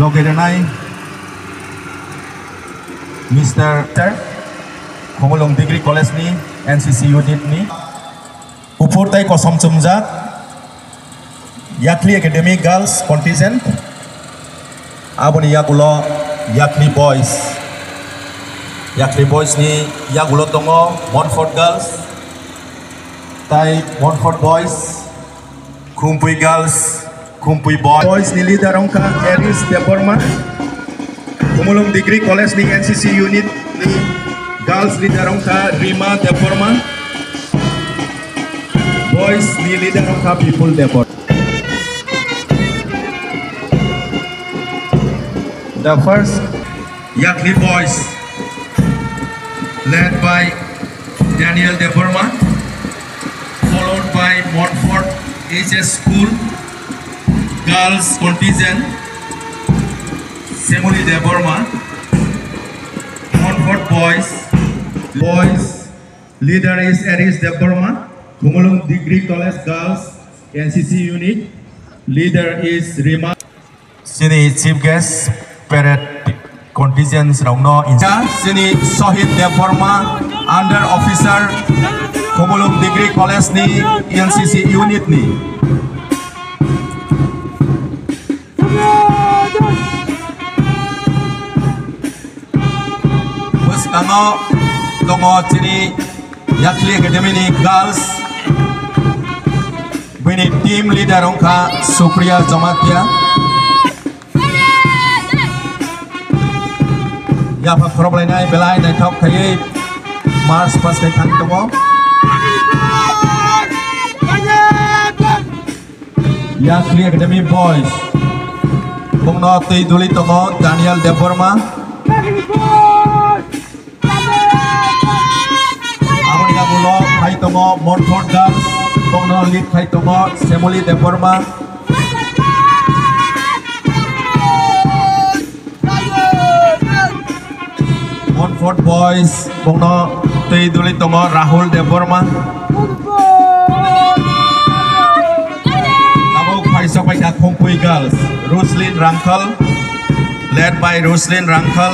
logeranai Mr. Khomolong Degree College ni NCC unit ni upurtai kosom chumjak Yakli Academy Girls Contingent aboni yagulo Yakli Boys ni yagulo tongo Montfort Girls tai Montfort Boys Kumpui Girls Kumpui Boys ni leader ongka Eris Deborma Khomolong Degree College ni NCC unit ni Girls leader ongka Rima Deborma Boys ni leader ongka People Deborma. The first Yakli Boys led by Daniel Deborma, followed by Montfort HS School Girls Contingent Semuli Deborma. Montfort Boys leader is Eris Deborma. Khomolong Degree College Girls NCC unit leader is Rima. Sini chief guest parade contingents rongno inja sini Sohit Deborma under officer Khomolong Degree College ni NCC unit ni bus kano tongo sini Yakli Academy ni Girls bini team leader ongka Supriya Jamatia ya pak problem nai belai nai top kai Mars pas kai thang tongo Yakli Academy Boys bongno tei duli tongo Daniel Deborma amoni yagulo khai tongo Montfort Girls bongno lead khai tongo Semuli Deborma Montfort Boys bongno tei duli tongo Rahul Deborma tabok phaisok paida Kumpui Girls Roslyn Rangkal led by Roslyn Rangkal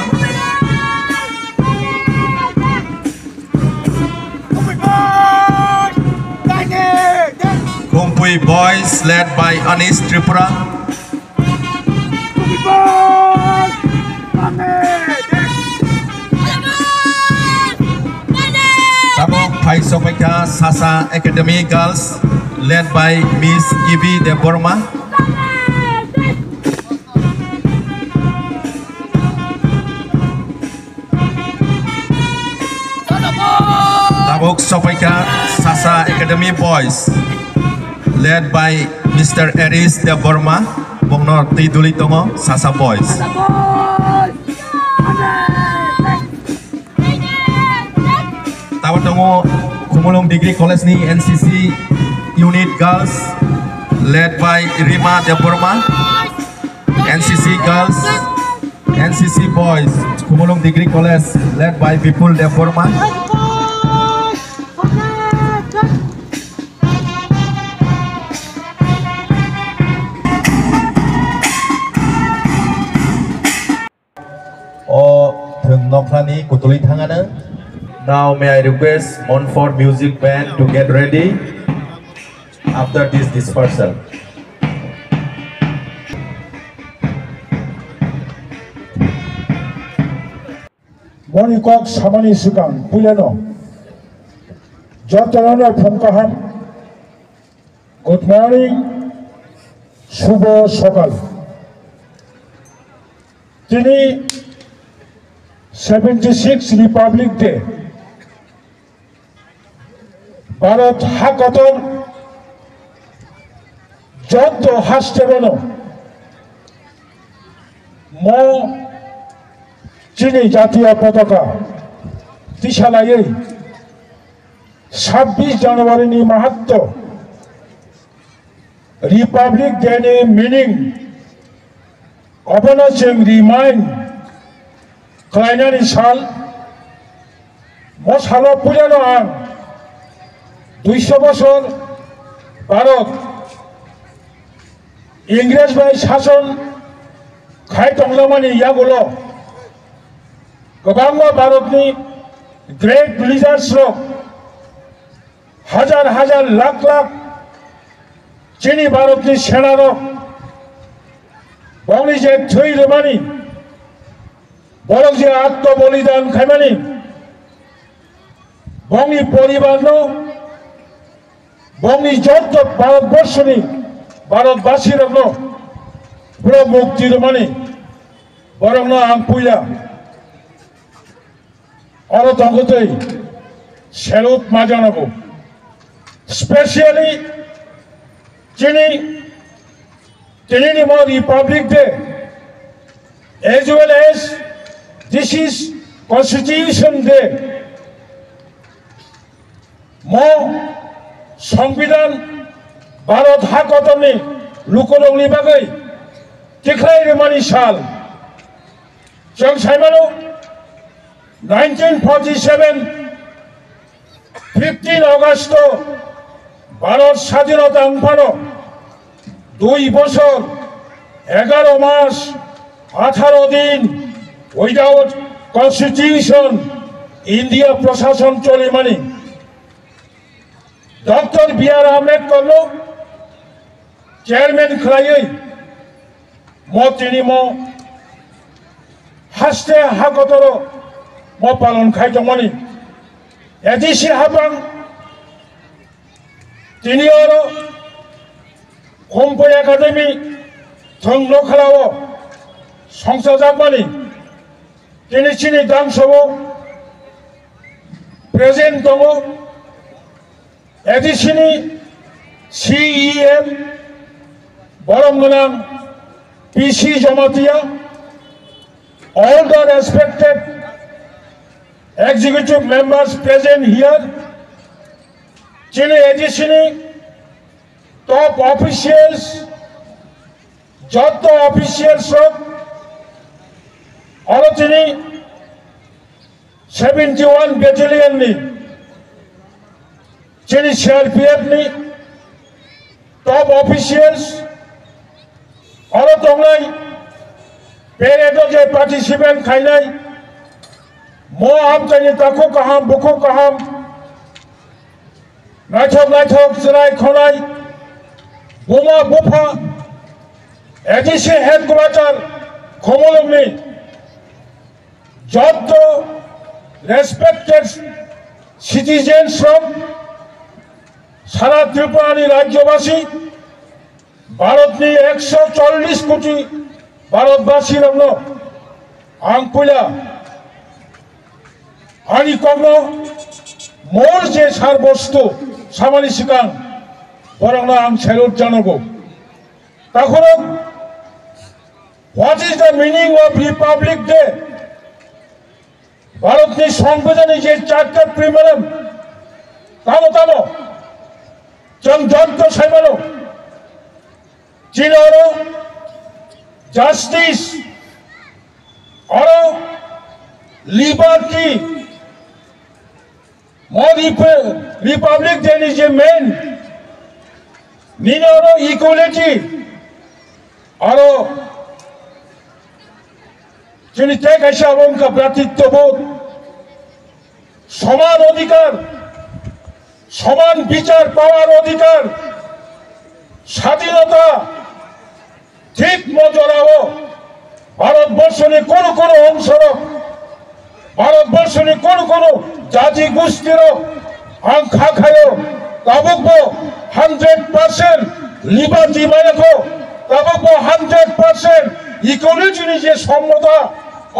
Kumpui Boys led by Anis Tripura Phaisok paida Sasa Academy Girls led by Miss Gibi Deborma tabok sopaika Sasa Academy Boys led by Mr. Eris Deborma bongno tiduli tongo Sasa Boys tawa tongo Khomolong Degree College ni NCC unit Girls led by Rima Deborma NCC Girls NCC Boys Khomolong Degree College led by People Deborma Nokrani kutuli thangana. Now may I request Montfort Music Band to get ready after this dispersal. Monikok samani sikang puleno jotono phomkaham. Good morning, শুভ সকাল। তিনি 76 Republic day Bharat হাকতন যত হাসতেবনো ম চিনি জাতীয় পতাকা দিশালাयै 26 জানুয়ারিनि माहात्म Republic डेनि meaning अबनो जों remind खालामनायनि सान मसालो पुजानो आं 200 बছর भारत इंग्रेज बाय शासन खायतंलामानि यागुलो गोबां भारतनि ग्रेट लिडार्स रक हाजार हाजार लाख लाख चीनी भारतनि सेना रक बंनि जे थै रोमानि बरं जे आत्म बलिदान खायमानि बंनि परिवारनो बंनि जत भारतवर्षनि भारतवासी रकनो पुरा मुक्ति रोमानि बरंनो आं पुइला और तंगतै सेलुट मा जानांगौ स्पेशली चीनी मो Republic day as well as this is Constitution Day मो संविधान भारत हाकतनि लुकरंनि बागै तिख्लायरोमानि साल जों सायमानो 1947 15 अगस्त भारत स्वाधीनता आंफानो 2 বছর 11 মাস 18 दिन উইদাউট কনস্টিটিউশন ইন্ডিয়া প্রশাসন চলে মানে ডক্টর বি.আর. আম্বেদকর লো চেয়ারম্যান খালাই মতিনি হাসতে হাগতর पालन खायतंगमनि एदिसि हाबां तिनि आरो कम्पय एकाडेमि थंलो खालावो संसार जागमानि तिनि चिनि दांसबो प्रेजेंट दङ एदिसिनि CEM बरं गोनां PC Jamatia all the respected executive members present here, Chile Edisini, top officials, Jotto officials of Orotini, 71 battalion ni, Chile CRPF ni, top officials, Orotongai, Peredo je participant Kainai, मो हम तनि ताको कहम बुको कहम नायथक जराय खनाय बुमा बुफा एदिसे हेडक्वार्टार खमलमनि जत रेसपेक्टेड सिटीजेन्स फ्रम सारा त्रिपुरानि राज्यवासी भारतनि 140 कोटी भारतवासी रंनो आं पुला आनी कग्नो मोर जे सार बस्तु सामानि सिगां बरंनो आं सेलुट जानांगौ ताखौनो what is the meaning of republic day भारतनि संविधाननि जे चारटा प्रिमियाम तामो जों जत्त सायमानो चिनारो जस्टिस और liberty republic day is a main निनो इक्वालिटी और जिन टेक ऐसा उनका भ्रातृत्वबोध समान अधिकार समान विचार पाওয়ার अधिकार স্বাধীনতা ঠিক মজরাও ভারতবর্ষের কোন কোন অংশর ভারতবর্ষের কোন কোন জাতি গোষ্ঠীর আংখা খায়ো তাবকবো 100% লিবার্টি মায়াকো তাবকবো 100% ইকুয়ালিটিनि যে সমতা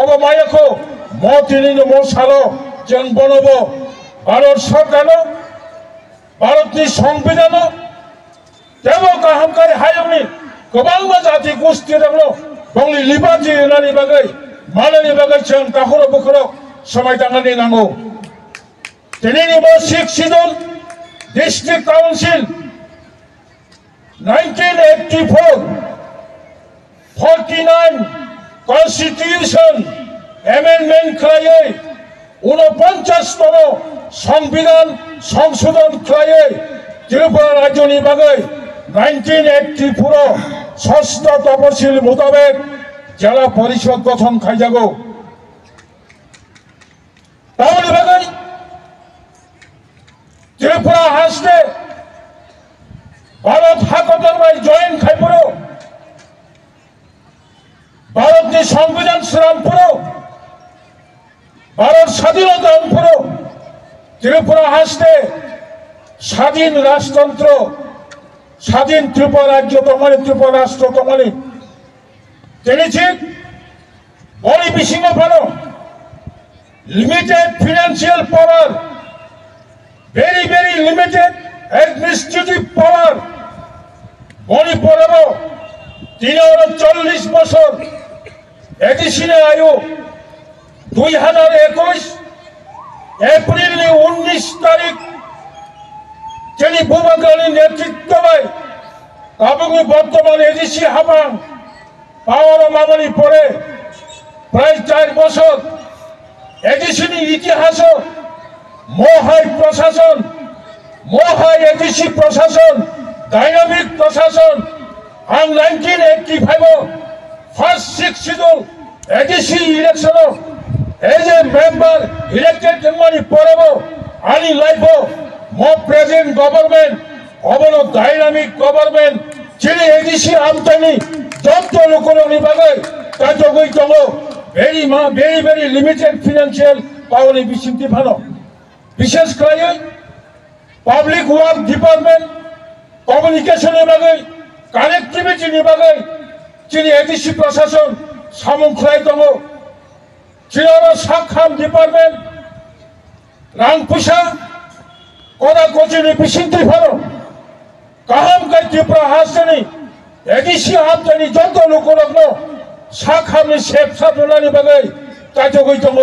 অব মায়াকো মতিনিनो मोसालो जों बनबो भारत सरकारो भारतनि संविधानो देबो गाहामकारि हायुंनि गोबां जाति गोष्ठी दङ बंनि लिबार्टी होननानै बागै मालानि बागै जों दाखरो बोखरो समायदांनानै नांगौ दिनैनि बे 6 schedule district council 1984 49 constitution amendment खालायै 49तम संविधान संशोधन खालायै त्रिपुरा राज्यनि बागै 1984 षष्ठ तपशिल मुताबिक জেলা পরিষদ গঠন খাইজাগো তাহলে বাগাই ত্রিপুরা হাসতে ভারত হাকতর ভাই জয়েন খাইপুরো ভারতনি সংবিধান শ্রীরামপুরো ভারত স্বাধীনতা পুরো ত্রিপুরা হাসতে স্বাধীন রাজতন্ত্র স্বাধীন ত্রিপুরা রাজ্য তোমালে ত্রিপুরা রাষ্ট্র তোমালে তেনেছি বড়ি বিসিং ফানো লিমিটেড ফিনান্সিয়াল পাওয়ার very very limited administrative power মণিপুরের 340 বছর এডিশনে আয়ু 2021 এপ্রিল 19 তারিখ যিনি বুবাগানি নেতৃত্বে এবং বর্তমান এডিসি হাবাং পাওয়ার মামনি পরে প্রায় 4 বছর এডিসিনি ইতিহাস মহাই প্রশাসন মহাই এডিসি প্রশাসন ডাইনামিক প্রশাসন আং 1985 first 6 schedule ADC election as a member elected মনি পরেব আনি লাইফ মো প্রেজেন্ট গভর্নমেন্ট অবন ডাইনামিক গভর্নমেন্ট যিনি এডিসি আমদানি যত লোকর বিভাগে কাজগই দङ ভেরি ভেরি লিমিটেড ফিনান্সিয়াল পাওয়ানি বিচিন্তি ভালো বিশেষ করে পাবলিক ওয়ার্ক ডিপার্টমেন্ট কমিউনিকেশন বিভাগে কানেক্টিভিটি বিভাগে যিনি এডিসি প্রশাসন সামুখলাই দङ চিরারা সাক্ষাম ডিপার্টমেন্ট রাংপুসা কোনা কোচিনি বিচিন্তি ভালো কাহাম কাই ত্রিপুরা হাসনি এডিসি আমদানি যত লোকরগ্ন সাক্ষামনি সেফ সাধনানি বাগে কাজগই দङ